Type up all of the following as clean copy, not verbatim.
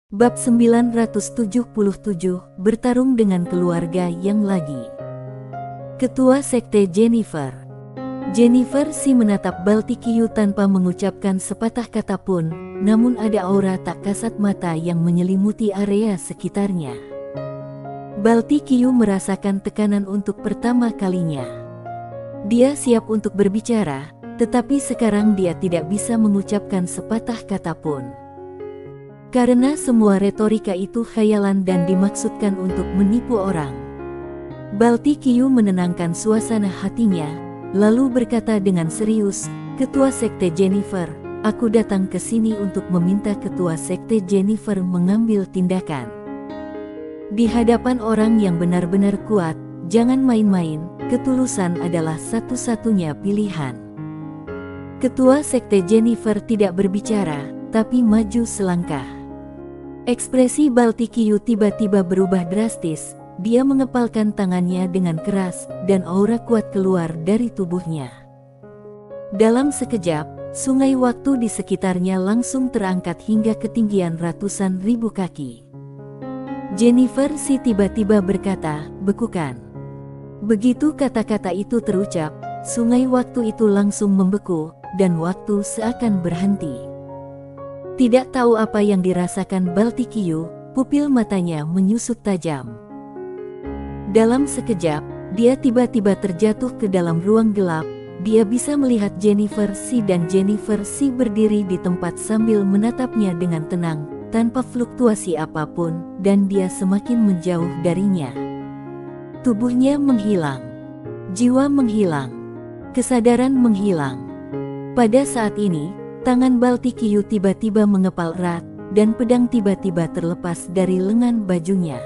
Bab 977, bertarung dengan keluarga yang lagi. Ketua Sekte Jennifer. Jennifer si menatap Baltikiyu tanpa mengucapkan sepatah kata pun, namun ada aura tak kasat mata yang menyelimuti area sekitarnya. Baltikiyu merasakan tekanan untuk pertama kalinya. Dia siap untuk berbicara, tetapi sekarang dia tidak bisa mengucapkan sepatah kata pun. Karena semua retorika itu khayalan dan dimaksudkan untuk menipu orang. Baltikiyu menenangkan suasana hatinya, lalu berkata dengan serius, "Ketua Sekte Jennifer, aku datang ke sini untuk meminta Ketua Sekte Jennifer mengambil tindakan. Di hadapan orang yang benar-benar kuat, jangan main-main, ketulusan adalah satu-satunya pilihan." Ketua Sekte Jennifer tidak berbicara, tapi maju selangkah. Ekspresi Baltikiyu tiba-tiba berubah drastis, dia mengepalkan tangannya dengan keras, dan aura kuat keluar dari tubuhnya. Dalam sekejap, sungai waktu di sekitarnya langsung terangkat hingga ketinggian ratusan ribu kaki. Jennifer si tiba-tiba berkata, "Bekukan." Begitu kata-kata itu terucap, sungai waktu itu langsung membeku, dan waktu seakan berhenti. Tidak tahu apa yang dirasakan Baltikiyu, pupil matanya menyusut tajam. Dalam sekejap, dia tiba-tiba terjatuh ke dalam ruang gelap. Dia bisa melihat Jennifer si dan Jennifer si berdiri di tempat sambil menatapnya dengan tenang, tanpa fluktuasi apapun, dan dia semakin menjauh darinya. Tubuhnya menghilang, jiwa menghilang, kesadaran menghilang. Pada saat ini, tangan Baltikiyu tiba-tiba mengepal erat, dan pedang tiba-tiba terlepas dari lengan bajunya.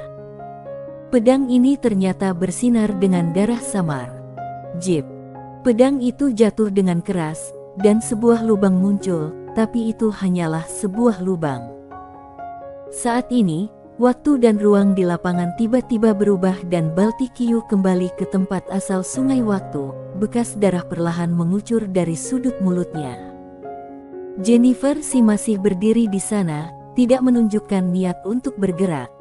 Pedang ini ternyata bersinar dengan darah samar. Jip. Pedang itu jatuh dengan keras, dan sebuah lubang muncul, tapi itu hanyalah sebuah lubang. Saat ini, waktu dan ruang di lapangan tiba-tiba berubah dan Baltikiyu kembali ke tempat asal sungai waktu, bekas darah perlahan mengucur dari sudut mulutnya. Jennifer si masih berdiri di sana, tidak menunjukkan niat untuk bergerak.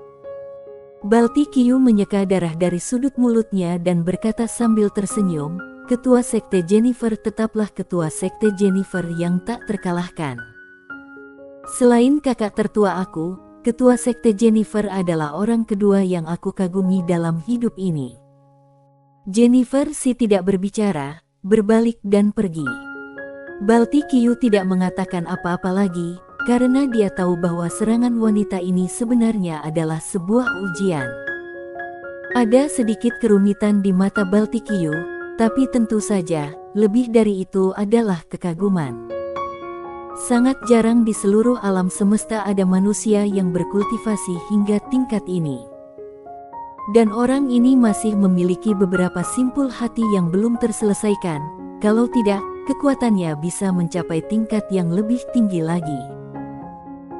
Baltikiyu menyeka darah dari sudut mulutnya dan berkata sambil tersenyum, "Ketua Sekte Jennifer tetaplah Ketua Sekte Jennifer yang tak terkalahkan. Selain kakak tertua aku, Ketua Sekte Jennifer adalah orang kedua yang aku kagumi dalam hidup ini." Jennifer si tidak berbicara, berbalik dan pergi. Baltikiyu tidak mengatakan apa-apa lagi, karena dia tahu bahwa serangan wanita ini sebenarnya adalah sebuah ujian. Ada sedikit kerumitan di mata Baltikiyu, tapi tentu saja, lebih dari itu adalah kekaguman. Sangat jarang di seluruh alam semesta ada manusia yang berkultivasi hingga tingkat ini. Dan orang ini masih memiliki beberapa simpul hati yang belum terselesaikan, kalau tidak, kekuatannya bisa mencapai tingkat yang lebih tinggi lagi.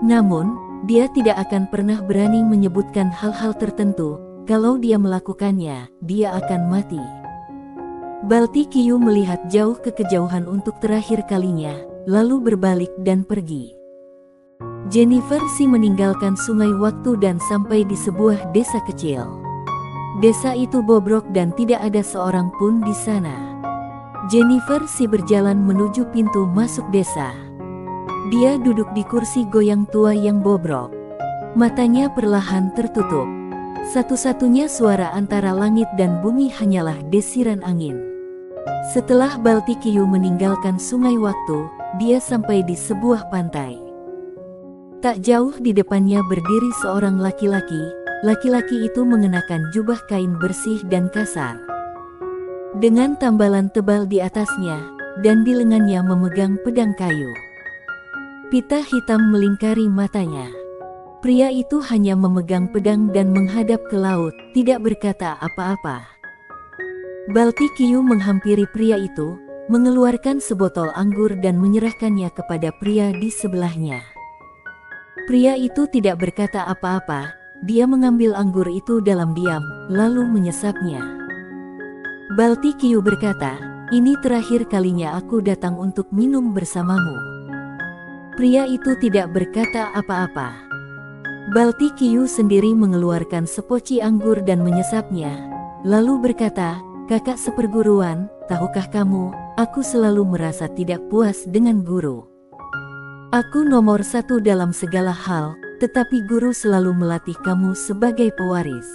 Namun, dia tidak akan pernah berani menyebutkan hal-hal tertentu. Kalau dia melakukannya, dia akan mati. Baltikiyu melihat jauh ke kejauhan untuk terakhir kalinya, lalu berbalik dan pergi. Jennifer si meninggalkan sungai waktu dan sampai di sebuah desa kecil. Desa itu bobrok dan tidak ada seorang pun di sana. Jennifer si berjalan menuju pintu masuk desa. Dia duduk di kursi goyang tua yang bobrok. Matanya perlahan tertutup. Satu-satunya suara antara langit dan bumi hanyalah desiran angin. Setelah Baltikiyu meninggalkan sungai waktu, dia sampai di sebuah pantai. Tak jauh di depannya berdiri seorang laki-laki. Laki-laki itu mengenakan jubah kain bersih dan kasar, dengan tambalan tebal di atasnya, dan di lengannya memegang pedang kayu. Pita hitam melingkari matanya. Pria itu hanya memegang pedang dan menghadap ke laut, tidak berkata apa-apa. Baltikiyu menghampiri pria itu, mengeluarkan sebotol anggur dan menyerahkannya kepada pria di sebelahnya. Pria itu tidak berkata apa-apa, dia mengambil anggur itu dalam diam, lalu menyesapnya. Baltikiyu berkata, "Ini terakhir kalinya aku datang untuk minum bersamamu." Pria itu tidak berkata apa-apa. Balti Qiu sendiri mengeluarkan sepoci anggur dan menyesapnya, lalu berkata, "Kakak seperguruan, tahukah kamu, aku selalu merasa tidak puas dengan guru. Aku nomor satu dalam segala hal, tetapi guru selalu melatih kamu sebagai pewaris.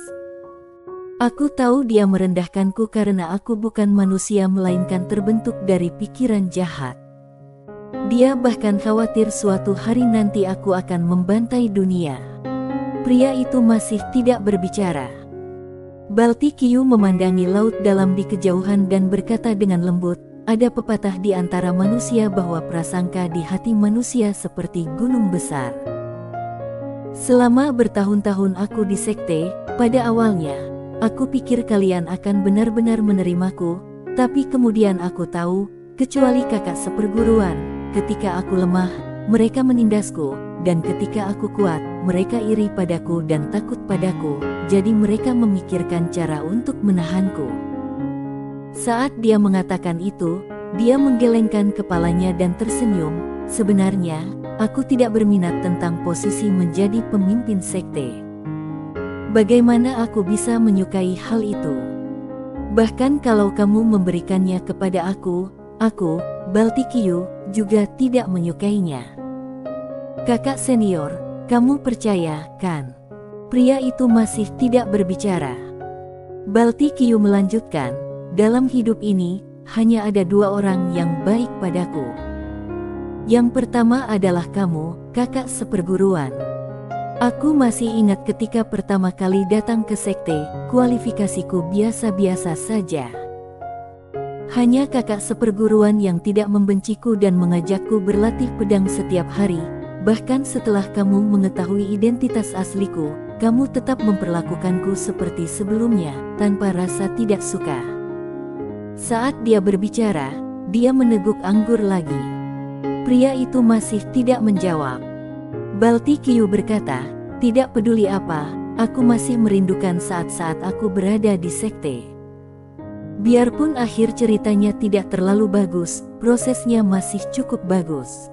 Aku tahu dia merendahkanku karena aku bukan manusia melainkan terbentuk dari pikiran jahat. Dia bahkan khawatir suatu hari nanti aku akan membantai dunia." Pria itu masih tidak berbicara. Balti Qiu memandangi laut dalam di kejauhan dan berkata dengan lembut, "Ada pepatah di antara manusia bahwa prasangka di hati manusia seperti gunung besar. Selama bertahun-tahun aku di sekte, pada awalnya, aku pikir kalian akan benar-benar menerimaku, tapi kemudian aku tahu, kecuali kakak seperguruan, ketika aku lemah, mereka menindasku, dan ketika aku kuat, mereka iri padaku dan takut padaku, jadi mereka memikirkan cara untuk menahanku." Saat dia mengatakan itu, dia menggelengkan kepalanya dan tersenyum. "Sebenarnya, aku tidak berminat tentang posisi menjadi pemimpin sekte. Bagaimana aku bisa menyukai hal itu? Bahkan kalau kamu memberikannya kepada aku, Balti Qiu, juga tidak menyukainya. Kakak senior, kamu percaya, kan?" Pria itu masih tidak berbicara. Balti Qiu melanjutkan, "Dalam hidup ini, hanya ada dua orang yang baik padaku. Yang pertama adalah kamu, kakak seperguruan. Aku masih ingat ketika pertama kali datang ke sekte, kualifikasiku biasa-biasa saja. Hanya kakak seperguruan yang tidak membenciku dan mengajakku berlatih pedang setiap hari. Bahkan setelah kamu mengetahui identitas asliku, kamu tetap memperlakukanku seperti sebelumnya, tanpa rasa tidak suka." Saat dia berbicara, dia meneguk anggur lagi. Pria itu masih tidak menjawab. Balti Qiu berkata, "Tidak peduli apa, aku masih merindukan saat-saat aku berada di sekte. Biarpun akhir ceritanya tidak terlalu bagus, prosesnya masih cukup bagus."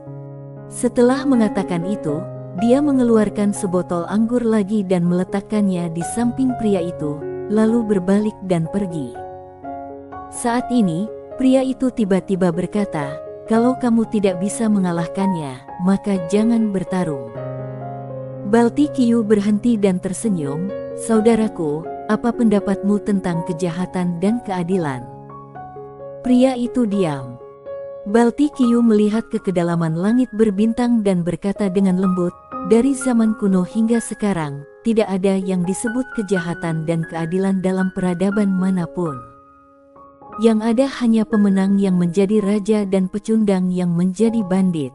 Setelah mengatakan itu, dia mengeluarkan sebotol anggur lagi dan meletakkannya di samping pria itu, lalu berbalik dan pergi. Saat ini, pria itu tiba-tiba berkata, "Kalau kamu tidak bisa mengalahkannya, maka jangan bertarung." Balti Qiu berhenti dan tersenyum, "Saudaraku, apa pendapatmu tentang kejahatan dan keadilan?" Pria itu diam. Balti Qiu melihat ke kedalaman langit berbintang dan berkata dengan lembut, "Dari zaman kuno hingga sekarang, tidak ada yang disebut kejahatan dan keadilan dalam peradaban manapun. Yang ada hanya pemenang yang menjadi raja dan pecundang yang menjadi bandit.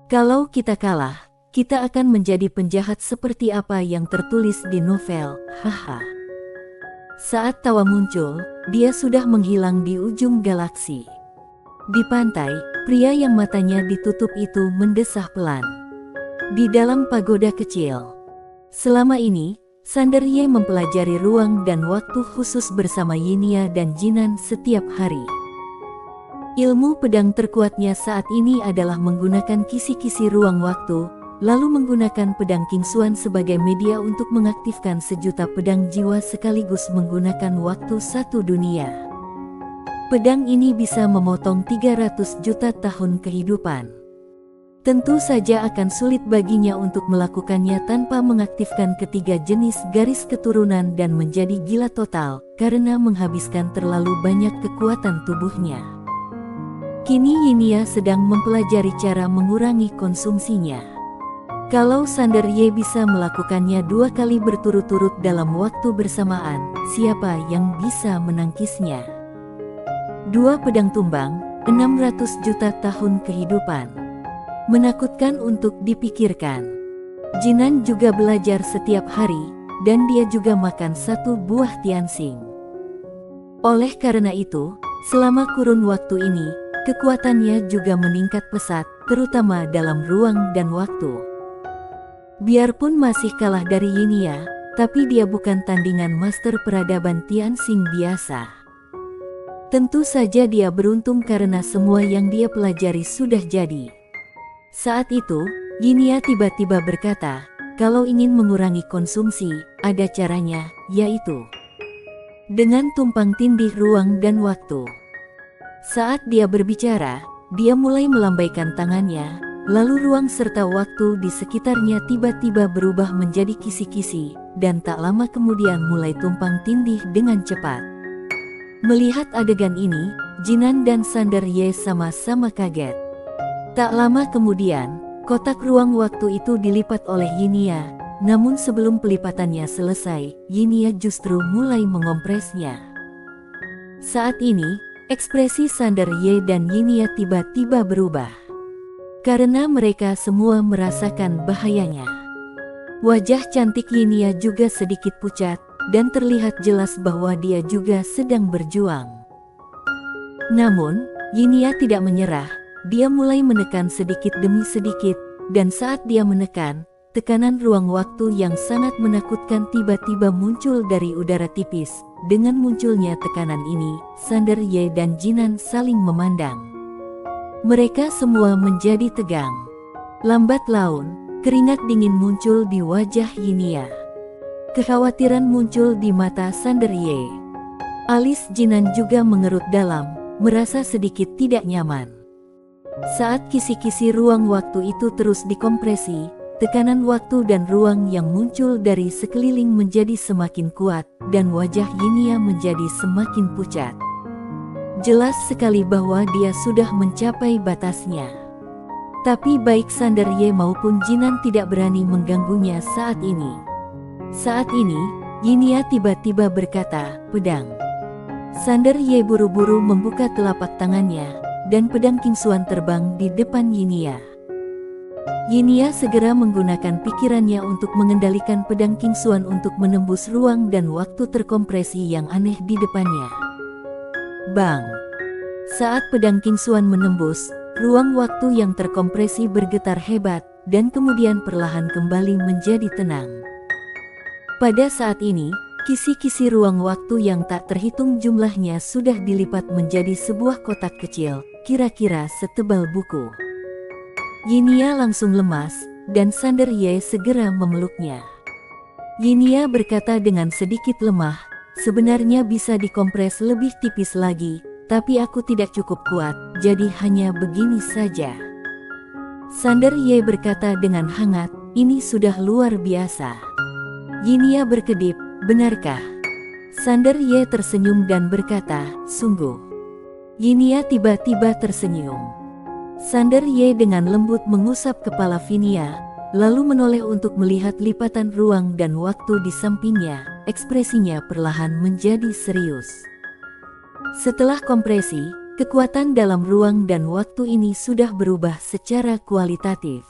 Kalau kita kalah, kita akan menjadi penjahat seperti apa yang tertulis di novel, haha." Saat tawa muncul, dia sudah menghilang di ujung galaksi. Di pantai, pria yang matanya ditutup itu mendesah pelan. Di dalam pagoda kecil. Selama ini, Sander Ye mempelajari ruang dan waktu khusus bersama Yinia dan Jinan setiap hari. Ilmu pedang terkuatnya saat ini adalah menggunakan kisi-kisi ruang waktu, lalu menggunakan pedang Kingsuan sebagai media untuk mengaktifkan sejuta pedang jiwa sekaligus menggunakan waktu satu dunia. Pedang ini bisa memotong 300 juta tahun kehidupan. Tentu saja akan sulit baginya untuk melakukannya tanpa mengaktifkan ketiga jenis garis keturunan dan menjadi gila total, karena menghabiskan terlalu banyak kekuatan tubuhnya. Kini Yinia sedang mempelajari cara mengurangi konsumsinya. Kalau Sander Ye bisa melakukannya 2 kali berturut-turut dalam waktu bersamaan, siapa yang bisa menangkisnya? 2 pedang tumbang, 600 juta tahun kehidupan. Menakutkan untuk dipikirkan. Jinan juga belajar setiap hari, dan dia juga makan 1 buah tiansing. Oleh karena itu, selama kurun waktu ini, kekuatannya juga meningkat pesat, terutama dalam ruang dan waktu. Biarpun masih kalah dari Yinia, tapi dia bukan tandingan master peradaban tiansing biasa. Tentu saja dia beruntung karena semua yang dia pelajari sudah jadi. Saat itu, Yinia tiba-tiba berkata, kalau ingin mengurangi konsumsi, ada caranya, yaitu dengan tumpang tindih ruang dan waktu. Saat dia berbicara, dia mulai melambaikan tangannya, lalu ruang serta waktu di sekitarnya tiba-tiba berubah menjadi kisi-kisi, dan tak lama kemudian mulai tumpang tindih dengan cepat. Melihat adegan ini, Jinan dan Sander Ye sama-sama kaget. Tak lama kemudian, kotak ruang waktu itu dilipat oleh Yinia, namun sebelum pelipatannya selesai, Yinia justru mulai mengompresnya. Saat ini, ekspresi Sander Ye dan Yinia tiba-tiba berubah. Karena mereka semua merasakan bahayanya. Wajah cantik Yinia juga sedikit pucat, dan terlihat jelas bahwa dia juga sedang berjuang. Namun, Yinia tidak menyerah, dia mulai menekan sedikit demi sedikit, dan saat dia menekan, tekanan ruang waktu yang sangat menakutkan tiba-tiba muncul dari udara tipis. Dengan munculnya tekanan ini, Sander Ye dan Jinan saling memandang. Mereka semua menjadi tegang. Lambat laun, keringat dingin muncul di wajah Yinia. Kekhawatiran muncul di mata Sander Ye. Alis Jinan juga mengerut dalam, merasa sedikit tidak nyaman. Saat kisi-kisi ruang waktu itu terus dikompresi, tekanan waktu dan ruang yang muncul dari sekeliling menjadi semakin kuat, dan wajah Yinia menjadi semakin pucat. Jelas sekali bahwa dia sudah mencapai batasnya. Tapi baik Sander Ye maupun Jinan tidak berani mengganggunya saat ini. Saat ini, Yinia tiba-tiba berkata, "Pedang." Sander Ye buru-buru membuka telapak tangannya, dan pedang Kingsuan terbang di depan Yinia. Yinia segera menggunakan pikirannya untuk mengendalikan pedang Kingsuan untuk menembus ruang dan waktu terkompresi yang aneh di depannya. Bang! Saat pedang Kingsuan menembus, ruang waktu yang terkompresi bergetar hebat, dan kemudian perlahan kembali menjadi tenang. Pada saat ini, kisi-kisi ruang waktu yang tak terhitung jumlahnya sudah dilipat menjadi sebuah kotak kecil, kira-kira setebal buku. Yinia langsung lemas, dan Sander Ye segera memeluknya. Yinia berkata dengan sedikit lemah, "Sebenarnya bisa dikompres lebih tipis lagi, tapi aku tidak cukup kuat, jadi hanya begini saja." Sander Ye berkata dengan hangat, "Ini sudah luar biasa." Yinia berkedip, "Benarkah?" Sander Ye tersenyum dan berkata, "Sungguh." Yinia tiba-tiba tersenyum. Sander Ye dengan lembut mengusap kepala Vinia, lalu menoleh untuk melihat lipatan ruang dan waktu di sampingnya. Ekspresinya perlahan menjadi serius. Setelah kompresi, kekuatan dalam ruang dan waktu ini sudah berubah secara kualitatif.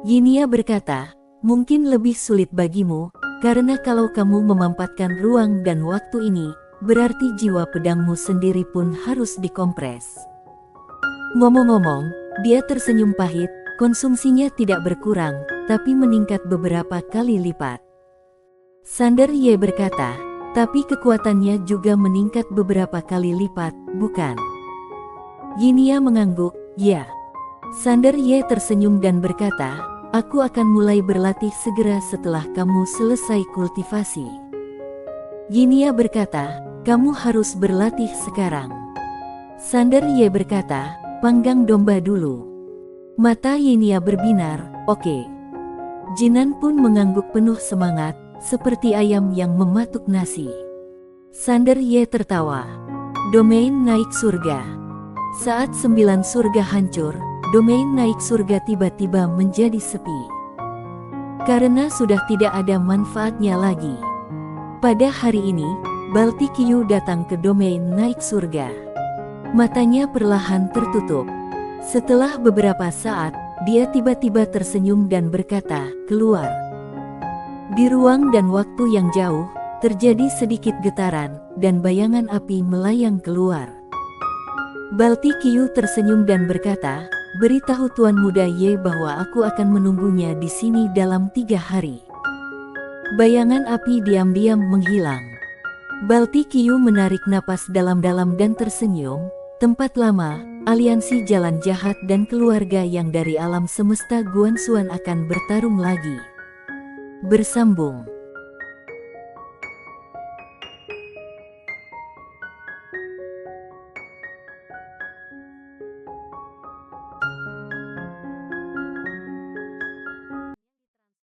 Yinia berkata, "Mungkin lebih sulit bagimu, karena kalau kamu memampatkan ruang dan waktu ini, berarti jiwa pedangmu sendiri pun harus dikompres." Ngomong-ngomong, dia tersenyum pahit, konsumsinya tidak berkurang, tapi meningkat beberapa kali lipat. Sander Ye berkata, "Tapi kekuatannya juga meningkat beberapa kali lipat, bukan?" Yinia mengangguk, "Ya." Sander Ye tersenyum dan berkata, "Aku akan mulai berlatih segera setelah kamu selesai kultivasi." Yinia berkata, "Kamu harus berlatih sekarang." Sander Ye berkata, "Panggang domba dulu." Mata Yinia berbinar, "Oke." Jinan pun mengangguk penuh semangat, seperti ayam yang mematuk nasi. Sander Ye tertawa. Domain naik surga. Saat 9 surga hancur, domain naik surga tiba-tiba menjadi sepi. Karena sudah tidak ada manfaatnya lagi. Pada hari ini, Balti Qiu datang ke domain naik surga. Matanya perlahan tertutup. Setelah beberapa saat, dia tiba-tiba tersenyum dan berkata, "Keluar." Di ruang dan waktu yang jauh, terjadi sedikit getaran, dan bayangan api melayang keluar. Balti Qiu tersenyum dan berkata, "Beritahu Tuan Muda Ye bahwa aku akan menunggunya di sini dalam 3 hari." Bayangan api diam-diam menghilang. Balti Qiu menarik napas dalam-dalam dan tersenyum. Tempat lama, aliansi jalan jahat dan keluarga yang dari alam semesta Guanxuan akan bertarung lagi. Bersambung.